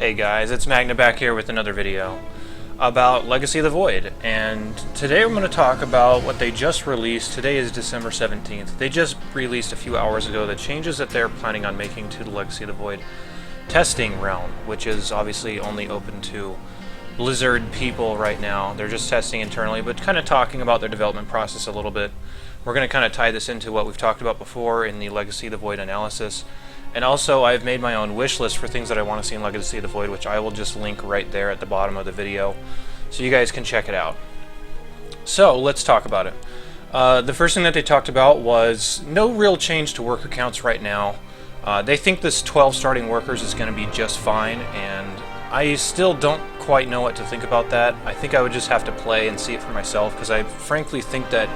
Hey guys, it's Magna back here with another video about Legacy of the Void, and today I'm going to talk about what they just released. Today is December 17th. They just released a few hours ago the changes that they're planning on making to the Legacy of the Void testing realm, which is obviously only open to Blizzard people right now. They're just testing internally, but kind of talking about their development process a little bit. We're going to kind of tie this into what we've talked about before in the Legacy of the Void analysis. And also, I've made my own wish list for things that I want to see in Legacy of the Void, which I will just link right there at the bottom of the video, so you guys can check it out. So, let's talk about it. The first thing that they talked about was no real change to worker counts right now. They think this 12 starting workers is going to be just fine, and I still don't quite know what to think about that. I think I would just have to play and see it for myself, because I frankly think that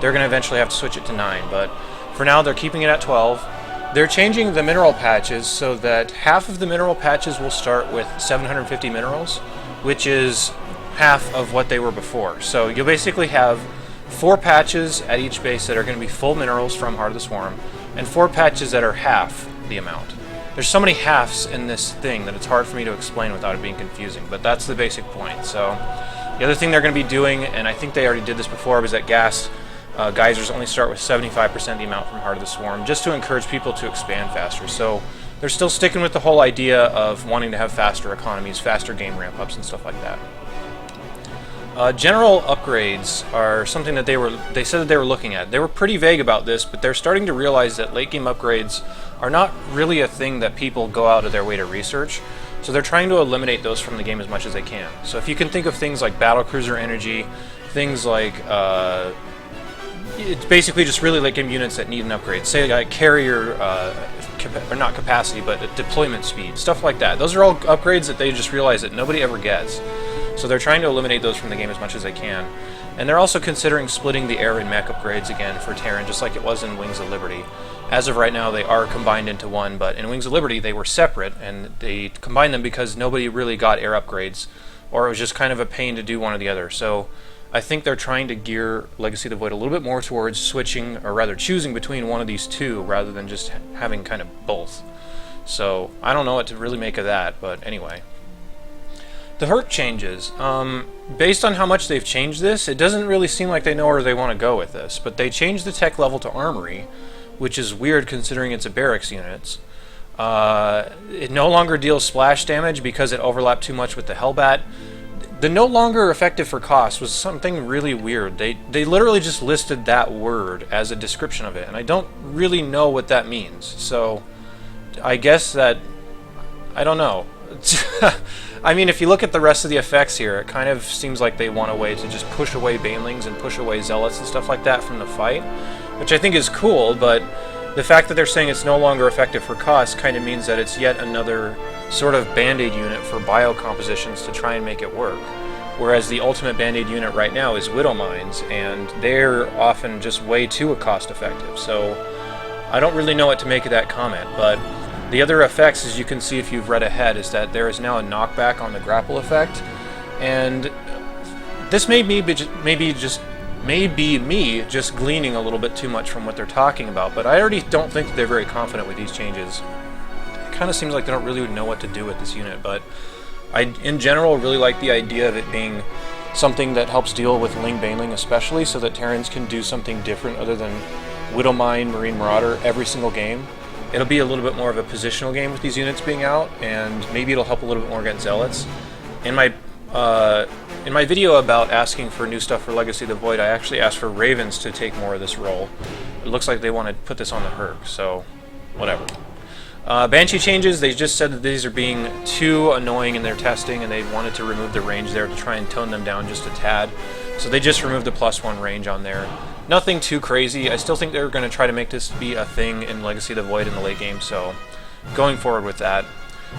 they're going to eventually have to switch it to 9, but for now they're keeping it at 12. They're changing the mineral patches so that half of the mineral patches will start with 750 minerals, which is half of what they were before. So you'll basically have 4 patches at each base that are going to be full minerals from Heart of the Swarm, and 4 patches that are half the amount. There's so many halves in this thing that it's hard for me to explain without it being confusing, but that's the basic point. So the other thing they're going to be doing, and I think they already did this before, was that geysers only start with 75% the amount from Heart of the Swarm, just to encourage people to expand faster. So they're still sticking with the whole idea of wanting to have faster economies, faster game ramp-ups, and stuff like that. General upgrades are something that they said that they were looking at. They were pretty vague about this, but they're starting to realize that late game upgrades are not really a thing that people go out of their way to research. So they're trying to eliminate those from the game as much as they can. So if you can think of things like battlecruiser energy, things like it's basically just really late game units that need an upgrade. Say like carrier, or not capacity, but deployment speed, stuff like that. Those are all upgrades that they just realize that nobody ever gets. So they're trying to eliminate those from the game as much as they can. And they're also considering splitting the air and mech upgrades again for Terran, just like it was in Wings of Liberty. As of right now, they are combined into one, but in Wings of Liberty they were separate, and they combined them because nobody really got air upgrades, or it was just kind of a pain to do one or the other. So I think they're trying to gear Legacy of the Void a little bit more towards switching, or rather choosing between one of these two, rather than just having kind of both. So I don't know what to really make of that, but anyway. The hurt changes. Based on how much they've changed this, it doesn't really seem like they know where they want to go with this, but they changed the tech level to Armory, which is weird considering it's a barracks unit. It no longer deals splash damage because it overlapped too much with the Hellbat. The no longer effective for cost was something really weird. They literally just listed that word as a description of it, and I don't really know what that means. So I guess that, I don't know. I mean, if you look at the rest of the effects here, it kind of seems like they want a way to just push away Banelings and push away Zealots and stuff like that from the fight, which I think is cool, but the fact that they're saying it's no longer effective for cost kind of means that it's yet another sort of band-aid unit for biocompositions to try and make it work. Whereas the ultimate band-aid unit right now is Widow Mines, and they're often just way too cost-effective. So I don't really know what to make of that comment, but the other effects, as you can see if you've read ahead, is that there is now a knockback on the grapple effect, and this may be me just gleaning a little bit too much from what they're talking about, but I already don't think that they're very confident with these changes. It kind of seems like they don't really know what to do with this unit, but I, in general, really like the idea of it being something that helps deal with Ling Baneling especially, so that Terrans can do something different other than Widowmine, Marine Marauder every single game. It'll be a little bit more of a positional game with these units being out, and maybe it'll help a little bit more against Zealots. In my video about asking for new stuff for Legacy of the Void, I actually asked for Ravens to take more of this role. It looks like they want to put this on the Herc, so whatever. Banshee changes, they just said that these are being too annoying in their testing, and they wanted to remove the range there to try and tone them down just a tad. So they just removed the +1 range on there. Nothing too crazy. I still think they're going to try to make this be a thing in Legacy of the Void in the late game, so going forward with that.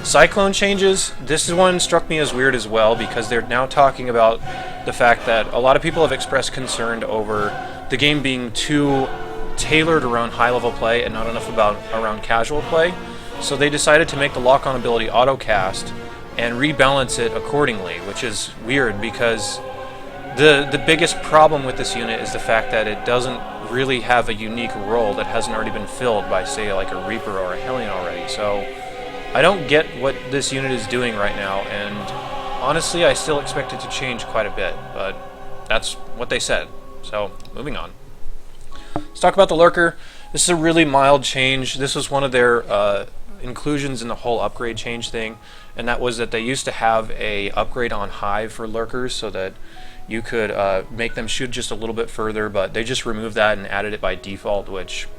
Cyclone changes, this one struck me as weird as well, because they're now talking about the fact that a lot of people have expressed concern over the game being too tailored around high-level play and not enough around casual play. So they decided to make the lock-on ability auto-cast and rebalance it accordingly, which is weird because the biggest problem with this unit is the fact that it doesn't really have a unique role that hasn't already been filled by, say, like a Reaper or a Hellion already. So I don't get what this unit is doing right now, and honestly, I still expect it to change quite a bit, but that's what they said. So, moving on. Let's talk about the Lurker. This is a really mild change. This was one of their inclusions in the whole upgrade change thing, and that was that they used to have a upgrade on Hive for Lurkers so that you could make them shoot just a little bit further, but they just removed that and added it by default, which,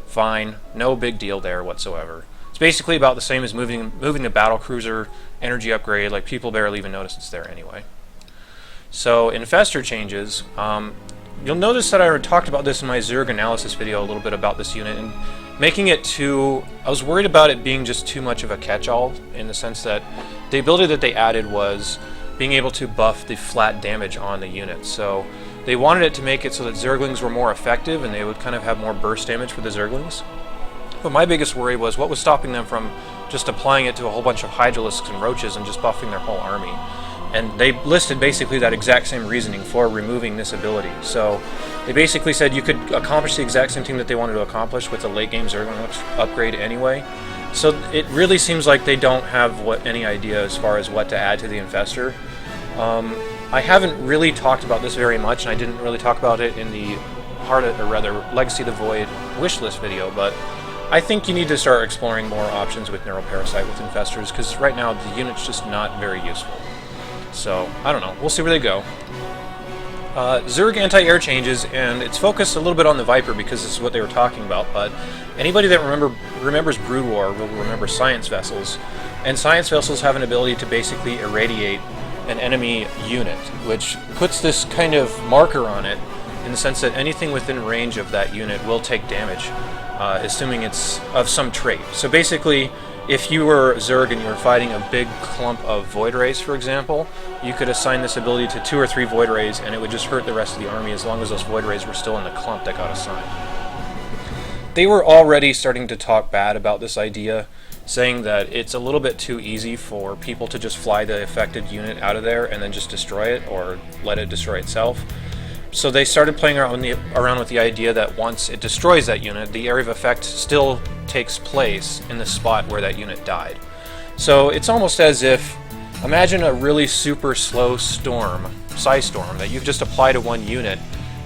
fine, no big deal there whatsoever. It's basically about the same as moving the battlecruiser energy upgrade. Like, people barely even notice it's there anyway. So, Infestor changes. You'll notice that I talked about this in my Zerg analysis video a little bit about this unit, and making it too... I was worried about it being just too much of a catch-all, in the sense that the ability that they added was being able to buff the flat damage on the unit. So they wanted it to make it so that Zerglings were more effective and they would kind of have more burst damage for the Zerglings. But my biggest worry was what was stopping them from just applying it to a whole bunch of Hydralisks and Roaches and just buffing their whole army. And they listed basically that exact same reasoning for removing this ability. So they basically said you could accomplish the exact same thing that they wanted to accomplish with the late game Zergling upgrade anyway. So it really seems like they don't have any idea as far as what to add to the Infestor. I haven't really talked about this very much, and I didn't really talk about it in the Legacy of the Void wishlist video, but I think you need to start exploring more options with Neuroparasite with Infestors, because right now the unit's just not very useful. So, I don't know. We'll see where they go. Zerg anti-air changes, and it's focused a little bit on the Viper because this is what they were talking about, but anybody that remembers Brood War will remember Science Vessels, and Science Vessels have an ability to basically irradiate an enemy unit, which puts this kind of marker on it in the sense that anything within range of that unit will take damage, assuming it's of some trait. So basically, if you were Zerg and you were fighting a big clump of Void Rays, for example, you could assign this ability to 2 or 3 Void Rays, and it would just hurt the rest of the army as long as those Void Rays were still in the clump that got assigned. They were already starting to talk bad about this idea, saying that it's a little bit too easy for people to just fly the affected unit out of there and then just destroy it or let it destroy itself. So they started playing around with the idea that once it destroys that unit, the area of effect still takes place in the spot where that unit died. So it's almost as if, imagine a really super slow storm, Psystorm, that you've just applied to one unit,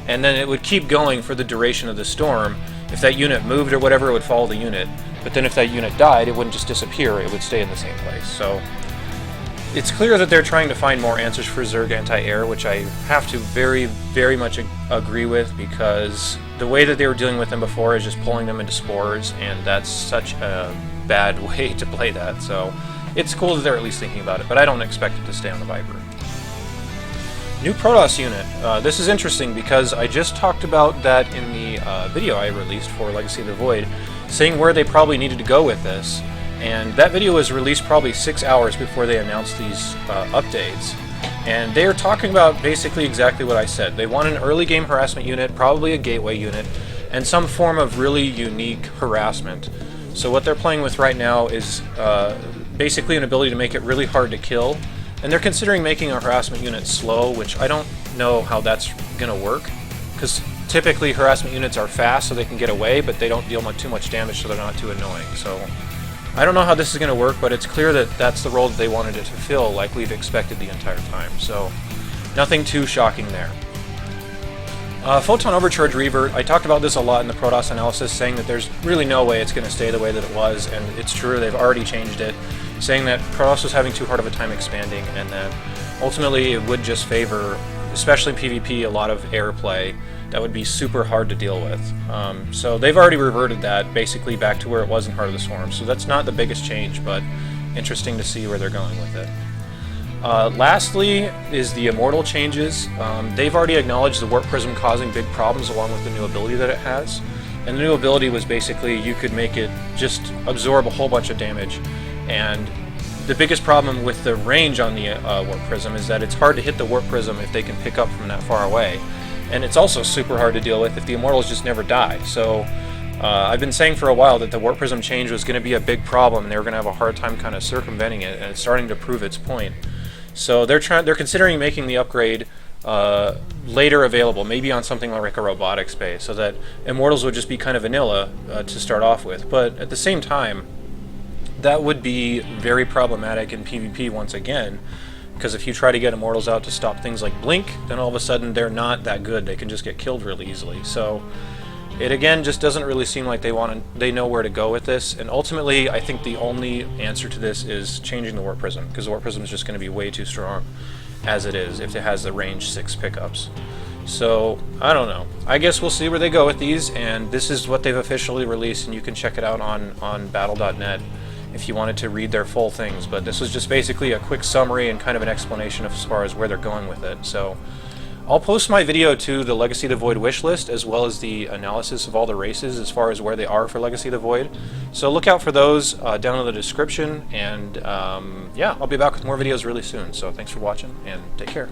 and then it would keep going for the duration of the storm. If that unit moved or whatever, it would follow the unit. But then if that unit died, it wouldn't just disappear, it would stay in the same place. So it's clear that they're trying to find more answers for Zerg anti-air, which I have to very, very much agree with, because the way that they were dealing with them before is just pulling them into spores, and that's such a bad way to play that. So it's cool that they're at least thinking about it, but I don't expect it to stay on the Viper. New Protoss unit. This is interesting because I just talked about that in the video I released for Legacy of the Void, saying where they probably needed to go with this. And that video was released probably 6 hours before they announced these updates. And they are talking about basically exactly what I said. They want an early game harassment unit, probably a gateway unit, and some form of really unique harassment. So what they're playing with right now is basically an ability to make it really hard to kill. And they're considering making a harassment unit slow, which I don't know how that's going to work. Because typically harassment units are fast so they can get away, but they don't deal too much damage so they're not too annoying. So I don't know how this is going to work, but it's clear that that's the role that they wanted it to fill, like we've expected the entire time. So nothing too shocking there. Photon Overcharge Revert, I talked about this a lot in the Protoss analysis, saying that there's really no way it's going to stay the way that it was, and it's true, they've already changed it, saying that Protoss was having too hard of a time expanding, and that ultimately it would just favor, especially in PvP, a lot of airplay that would be super hard to deal with. So they've already reverted that basically back to where it was in Heart of the Swarm, so that's not the biggest change, but interesting to see where they're going with it. Lastly is the Immortal changes. They've already acknowledged the Warp Prism causing big problems along with the new ability that it has. And the new ability was basically you could make it just absorb a whole bunch of damage. And the biggest problem with the range on the Warp Prism is that it's hard to hit the Warp Prism if they can pick up from that far away. And it's also super hard to deal with if the Immortals just never die. So I've been saying for a while that the Warp Prism change was going to be a big problem and they were going to have a hard time kind of circumventing it, and it's starting to prove its point. So they're considering making the upgrade later available, maybe on something like a robotics base, so that Immortals would just be kind of vanilla to start off with. But at the same time, That would be very problematic in PvP once again, because if you try to get Immortals out to stop things like Blink, then all of a sudden they're not that good. They can just get killed really easily. So it again just doesn't really seem like they know where to go with this. And ultimately, I think the only answer to this is changing the Warp Prism, because the Warp Prism is just going to be way too strong as it is if it has the range 6 pickups. So, I don't know. I guess we'll see where they go with these, and this is what they've officially released, and you can check it out on battle.net if you wanted to read their full things. But this was just basically a quick summary and kind of an explanation as far as where they're going with it. So, I'll post my video to the Legacy of the Void wishlist, as well as the analysis of all the races as far as where they are for Legacy of the Void. So look out for those down in the description, and yeah, I'll be back with more videos really soon. So thanks for watching, and take care.